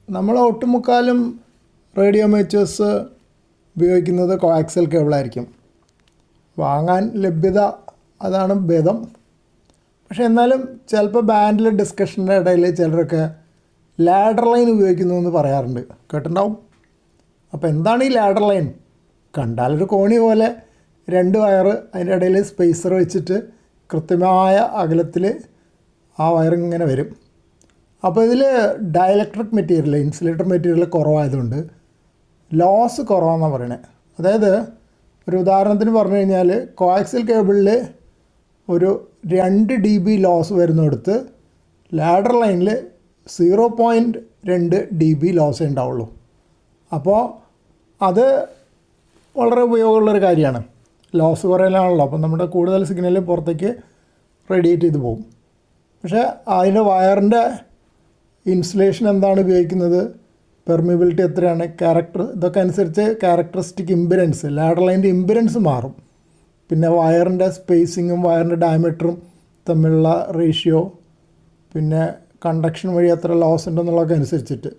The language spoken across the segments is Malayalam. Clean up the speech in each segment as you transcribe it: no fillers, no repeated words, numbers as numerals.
നമ്മൾ ഒട്ടുമുക്കാലും റേഡിയോ അമേച്ചേഴ്സ് ഉപയോഗിക്കുന്നത് കോആക്സിയൽ കേബിളായിരിക്കും. വാങ്ങാൻ ലഭ്യത അതാണ് ഭേദം. പക്ഷേ എന്നാലും ചിലപ്പോൾ ബാൻഡിൽ ഡിസ്കഷൻ്റെ ഇടയിൽ ചിലരൊക്കെ ലാഡർ ലൈൻ ഉപയോഗിക്കുന്നു എന്ന് പറയാറുണ്ട്, കേട്ടിട്ടുണ്ടാവും. അപ്പോൾ എന്താണ് ഈ ലാഡർ ലൈൻ? കണ്ടാലൊരു കോണി പോലെ 2 വയറ് അതിൻ്റെ ഇടയിൽ സ്പേസർ വെച്ചിട്ട് കൃത്യമായ അകലത്തിൽ ആ വയറിങ്ങനെ വരും. അപ്പോൾ ഇതിൽ ഡയലക്ട്രിക് മെറ്റീരിയൽ, ഇൻസുലേറ്റർ മെറ്റീരിയൽ കുറവായതുകൊണ്ട് ലോസ് കുറവാണെന്നാണ് പറയണത്. അതായത് ഒരു ഉദാഹരണത്തിന് പറഞ്ഞു കഴിഞ്ഞാൽ കോആക്സിയൽ കേബിളിൽ ഒരു 2 dB ലോസ് വരുന്നിടത്ത് ലാഡർ ലൈനിൽ 0.2 dB ലോസേ ഉണ്ടാവുള്ളൂ. അപ്പോൾ അത് വളരെ ഉപയോഗമുള്ളൊരു കാര്യമാണ്. ലോസ് കുറയലാണല്ലോ, അപ്പം നമ്മുടെ കൂടുതൽ സിഗ്നൽ പുറത്തേക്ക് റേഡിയേറ്റ് ചെയ്ത് പോകും. പക്ഷേ അതിൻ്റെ വയറിൻ്റെ ഇൻസുലേഷൻ എന്താണ് ഉപയോഗിക്കുന്നത്, പെർമിബിലിറ്റി എത്രയാണ്, ഇതൊക്കെ അനുസരിച്ച് ക്യാരക്ടറിസ്റ്റിക് ഇമ്പിഡൻസ്, ലാഡർ ലൈൻ്റെ ഇമ്പിഡൻസ് മാറും. പിന്നെ വയറിൻ്റെ സ്പേസിങ്ങും വയറിൻ്റെ ഡയമീറ്ററും തമ്മിലുള്ള റേഷ്യോ, പിന്നെ കണ്ടക്ഷൻ വഴി എത്ര ലോസ് ഉണ്ടെന്നുള്ളതൊക്കെ അനുസരിച്ചിട്ട്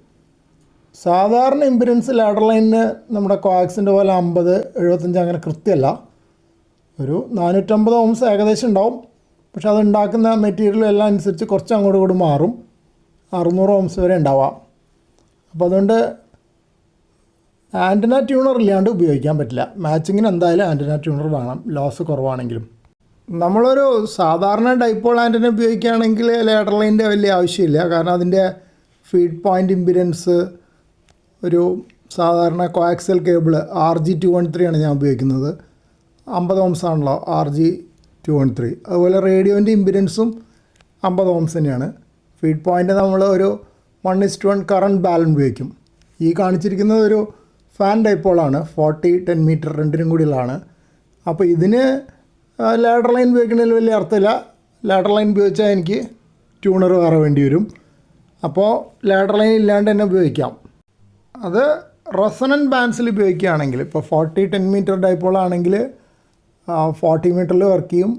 സാധാരണ ഇമ്പിഡൻസ് ലാഡർ ലൈനിന് നമ്മുടെ കോആക്സിൻ്റെ പോലെ 50, 75 അങ്ങനെ കൃത്യമല്ല. ഒരു 450 ohms ഏകദേശം ഉണ്ടാവും. പക്ഷെ അത് ഉണ്ടാക്കുന്ന മെറ്റീരിയൽ എല്ലാം അനുസരിച്ച് കുറച്ച് അങ്ങോട്ട് കൂടി മാറും. 600 ohms വരെ ഉണ്ടാവാം. അപ്പോൾ അതുകൊണ്ട് ആൻറ്റന ട്യൂണർ ഇല്ലാണ്ട് ഉപയോഗിക്കാൻ പറ്റില്ല. മാച്ചിങ്ങിന് എന്തായാലും ആൻറ്റന ട്യൂണർ വേണം, ലോസ് കുറവാണെങ്കിലും. നമ്മളൊരു സാധാരണ ഡൈപോൾ ആൻറ്റന ഉപയോഗിക്കുകയാണെങ്കിൽ ലാഡർ ലൈനിൻ്റെ വലിയ ആവശ്യമില്ല. കാരണം അതിൻ്റെ ഫീഡ് പോയിൻ്റ് ഇമ്പിഡൻസ് ഒരു സാധാരണ കോആക്സിയൽ കേബിൾ RG213 ആണ് ഞാൻ ഉപയോഗിക്കുന്നത്. 50 ohms ആണല്ലോ RG213. അതുപോലെ റേഡിയോൻ്റെ ഇമ്പിഡൻസും 50 ohms തന്നെയാണ്. ഫീഡ് പോയിൻ്റ് നമ്മൾ ഒരു 1:1 കറണ്ട് ബാലൻസ് ഉപയോഗിക്കും. ഈ കാണിച്ചിരിക്കുന്നത് ഒരു ഫാൻ ഡൈപ്പോളാണ്, 40-10 മീറ്റർ രണ്ടിനും കൂടിയുള്ളതാണ്. അപ്പോൾ ഇതിന് ലാഡർ ലൈൻ ഉപയോഗിക്കുന്നതിൽ വലിയ അർത്ഥമില്ല. ലാഡർ ലൈൻ ഉപയോഗിച്ചാൽ എനിക്ക് ട്യൂണർ വേറെ വേണ്ടി വരും. അപ്പോൾ ലാഡർ ലൈൻ ഇല്ലാണ്ട് തന്നെ ഉപയോഗിക്കാം. അത് റെസൊണൻറ്റ് ബാൻഡ്സിൽ ഉപയോഗിക്കുകയാണെങ്കിൽ, ഇപ്പോൾ 40-10 മീറ്റർ ഡൈപ്പോളാണെങ്കിൽ 40 മീറ്ററിൽ വർക്ക് ചെയ്യും.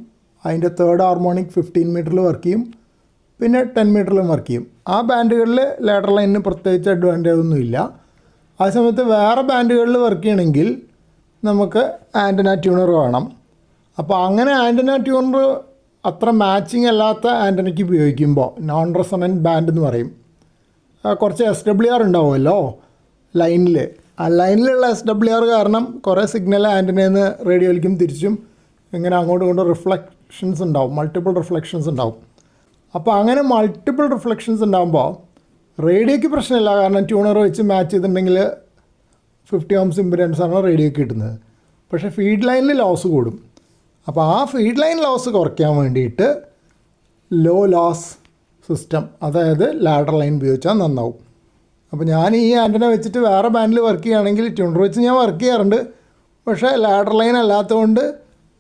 അതിൻ്റെ തേർഡ് ഹാർമോണിക് 15 മീറ്ററിൽ വർക്ക് ചെയ്യും. പിന്നെ 10 മീറ്ററിലും വർക്ക് ചെയ്യും. ആ ബാൻഡുകളിൽ ലാഡർ ലൈനിന് പ്രത്യേകിച്ച് അഡ്വാൻറ്റേജ് ഒന്നുമില്ല. ആ സമയത്ത് വേറെ ബാൻഡുകളിൽ വർക്ക് ചെയ്യണമെങ്കിൽ നമുക്ക് ആൻറ്റന ട്യൂണർ വേണം. അപ്പോൾ അങ്ങനെ ആൻറ്റന ട്യൂണർ അത്ര മാച്ചിങ് അല്ലാത്ത ആൻറ്റനയ്ക്ക് ഉപയോഗിക്കുമ്പോൾ നോൺ റെസൊണൻറ്റ് ബാൻഡ് എന്ന് പറയും. കുറച്ച് SWR ഉണ്ടാവുമല്ലോ ലൈനിൽ. ആ ലൈനിലുള്ള SWR കാരണം കുറേ സിഗ്നൽ ആൻറ്റനയിൽ നിന്ന് റേഡിയോയിലേക്കും തിരിച്ചും ഇങ്ങനെ അങ്ങോട്ടും ഇങ്ങോട്ടും റിഫ്ലക്ഷൻസ് ഉണ്ടാവും, മൾട്ടിപ്പിൾ റിഫ്ലക്ഷൻസ് ഉണ്ടാവും. അപ്പോൾ അങ്ങനെ മൾട്ടിപ്പിൾ റിഫ്ലക്ഷൻസ് ഉണ്ടാകുമ്പോൾ റേഡിയോയ്ക്ക് പ്രശ്നമില്ല. കാരണം ട്യൂണർ വെച്ച് മാച്ച് ചെയ്തിട്ടുണ്ടെങ്കിൽ 50 ohms ഇമ്പിഡൻസാണ് റേഡിയോയ്ക്ക് കിട്ടുന്നത്. പക്ഷേ ഫീഡ് ലൈനിൽ ലോസ് കൂടും. അപ്പോൾ ആ ഫീഡ് ലൈൻ ലോസ് കുറയ്ക്കാൻ വേണ്ടിയിട്ട് ലോ ലോസ് സിസ്റ്റം, അതായത് ലാഡർ ലൈൻ ഉപയോഗിച്ചാൽ നന്നാവും. അപ്പോൾ ഞാൻ ഈ ആൻറ്റന വെച്ചിട്ട് വേറെ ബാൻഡിൽ വർക്ക് ചെയ്യുകയാണെങ്കിൽ ട്യൂണർ വെച്ച് ഞാൻ വർക്ക് ചെയ്യാറുണ്ട്. പക്ഷേ ലാഡർ ലൈൻ അല്ലാത്തതുകൊണ്ട്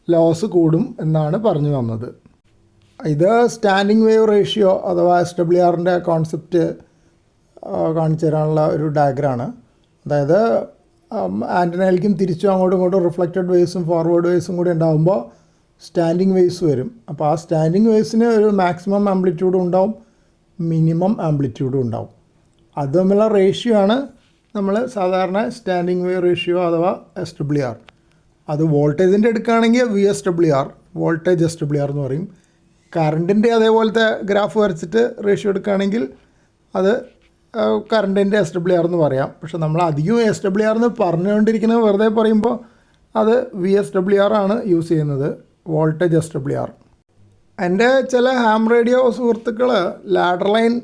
ലോസ് കൂടും എന്നാണ് പറഞ്ഞു വന്നത്. ഇത് സ്റ്റാൻഡിങ് വേവ് റേഷ്യോ അഥവാ SWRൻ്റെ കോൺസെപ്റ്റ് കാണിച്ചു തരാനുള്ള ഒരു ഡയഗ്രാമാണ്. അതായത് ആൻറ്റനയിലേക്കും തിരിച്ചും അങ്ങോട്ടും ഇങ്ങോട്ടും റിഫ്ലക്റ്റഡ് വേവ്സും ഫോർവേഡ് വേവ്സും കൂടി ഉണ്ടാകുമ്പോൾ സ്റ്റാൻഡിങ് വേവ്സ് വരും. അപ്പോൾ ആ സ്റ്റാൻഡിങ് വേവ്സിന് ഒരു മാക്സിമം ആംപ്ലിറ്റ്യൂഡും ഉണ്ടാവും, മിനിമം ആംപ്ലിറ്റ്യൂഡും ഉണ്ടാവും. അത് തമ്മിലുള്ള റേഷ്യോ ആണ് നമ്മൾ സാധാരണ സ്റ്റാൻഡിങ് വേവ് റേഷ്യോ അഥവാ SWR. അത് വോൾട്ടേജിൻ്റെ എടുക്കുകയാണെങ്കിൽ VSWR, വോൾട്ടേജ് SWR എന്ന് പറയും. കറണ്ടിൻ്റെ അതേപോലത്തെ ഗ്രാഫ് വരച്ചിട്ട് റേഷ്യോ എടുക്കുകയാണെങ്കിൽ അത് കറണ്ടിൻ്റെ SWR എന്ന് പറയാം. പക്ഷെ നമ്മൾ അധികം SWR എന്ന് പറഞ്ഞുകൊണ്ടിരിക്കുന്നത് വെറുതെ പറയുമ്പോൾ അത് VSWR ആണ് യൂസ് ചെയ്യുന്നത്, വോൾട്ടേജ് SWR. എൻ്റെ ചില ഹാം റേഡിയോ സുഹൃത്തുക്കൾ ലാഡർ ലൈൻ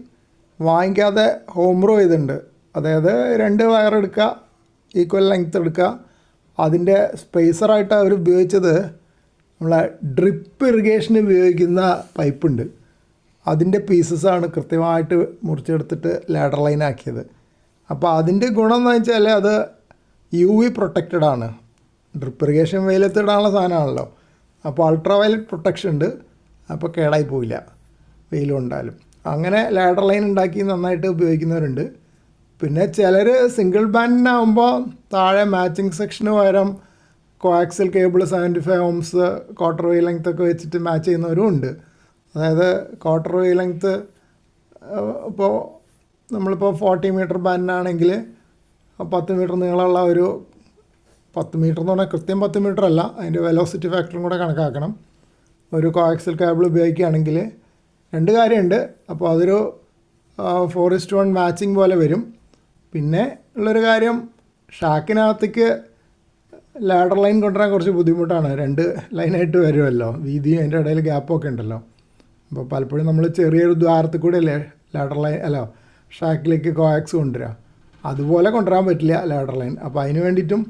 വാങ്ങിക്കാതെ ഹോം റോ ചെയ്തിട്ടുണ്ട്. അതായത് 2 വയർ എടുക്കുക, ഈക്വൽ ലെങ്ത്ത് എടുക്കുക. അതിൻ്റെ സ്പേസറായിട്ട് അവർ ഉപയോഗിച്ചത് നമ്മളെ ഡ്രിപ്പ് ഇറിഗേഷന് ഉപയോഗിക്കുന്ന പൈപ്പുണ്ട്, അതിൻ്റെ പീസസാണ് കൃത്യമായിട്ട് മുറിച്ചെടുത്തിട്ട് ലാഡർ ലൈൻ ആക്കിയത്. അപ്പോൾ അതിൻ്റെ ഗുണം എന്ന് വെച്ചാൽ അത് UV പ്രൊട്ടക്റ്റഡ് ആണ്. ഡ്രിപ്പ് ഇറിഗേഷൻ വെയിലത്തിടാനുള്ള സാധനമാണല്ലോ. അപ്പോൾ അൾട്രാ വയലറ്റ് പ്രൊട്ടക്ഷൻ ഉണ്ട്. അപ്പോൾ കേടായി പോവില്ല വെയിൽ കൊണ്ടാലും. അങ്ങനെ ലാഡർ ലൈൻ ഉണ്ടാക്കി നന്നായിട്ട് ഉപയോഗിക്കുന്നവരുണ്ട്. പിന്നെ ചിലർ സിംഗിൾ ബാൻഡിനാകുമ്പോൾ താഴെ മാച്ചിങ് സെക്ഷന് പകരം coaxial cable 75 ohms quarter wave length ഒക്കെ വെച്ചിട്ട് മാച്ച് ചെയ്യുന്നവരും ഉണ്ട്. അതായത് ക്വാർട്ടർ വേവ് ലെങ്ത്ത് ഇപ്പോൾ നമ്മളിപ്പോൾ 40 മീറ്റർ ബാൻഡിനാണെങ്കിൽ 10 മീറ്റർ നീളമുള്ള ഒരു 10 മീറ്റർ എന്ന് പറഞ്ഞാൽ കൃത്യം 10 മീറ്റർ അല്ല, അതിൻ്റെ വെലോസിറ്റി ഫാക്ടറും കൂടെ കണക്കാക്കണം. ഒരു കോആക്സിൽ കേബിൾ ഉപയോഗിക്കുകയാണെങ്കിൽ 2 കാര്യമുണ്ട്. അപ്പോൾ അതൊരു 4:1 മാച്ചിങ് പോലെ വരും. പിന്നെ ഉള്ളൊരു കാര്യം, ഷാക്കിനകത്തേക്ക് ലാഡർ ലൈൻ കൊണ്ടുവരാൻ കുറച്ച് ബുദ്ധിമുട്ടാണ്. 2 ലൈനായിട്ട് വരുമല്ലോ, വീതിയും അതിൻ്റെ ഇടയിൽ ഗ്യാപ്പൊക്കെ ഉണ്ടല്ലോ. അപ്പോൾ പലപ്പോഴും നമ്മൾ ചെറിയൊരു ദ്വാരത്തിൽ കൂടെ അല്ലേ ലാഡർ ലൈൻ ഷാക്കിലേക്ക് കോആക്സ് കൊണ്ടുവരിക. അതുപോലെ കൊണ്ടുവരാൻ പറ്റില്ല ലാഡർ ലൈൻ. അപ്പോൾ അതിന് വേണ്ടിയിട്ടും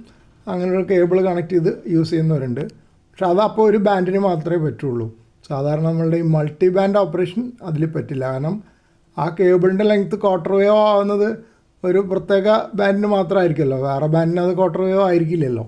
അങ്ങനെയൊരു കേബിൾ കണക്ട് ചെയ്ത് യൂസ് ചെയ്യുന്നവരുണ്ട്. പക്ഷെ അതപ്പോൾ ഒരു ബാൻഡിന് മാത്രമേ പറ്റുള്ളൂ. സാധാരണ നമ്മളുടെ ഈ മൾട്ടി ബാൻഡ് ഓപ്പറേഷൻ അതിൽ പറ്റില്ല. കാരണം ആ കേബിളിൻ്റെ ലെങ്ത്ത് ക്വാർട്ടർ വേവ് ആവുന്നത് ഒരു പ്രത്യേക ബാൻഡിന് മാത്രമായിരിക്കുമല്ലോ, വേറെ ബാൻഡിന് അത് ക്വാർട്ടർ വേവ് ആയിരിക്കില്ലല്ലോ.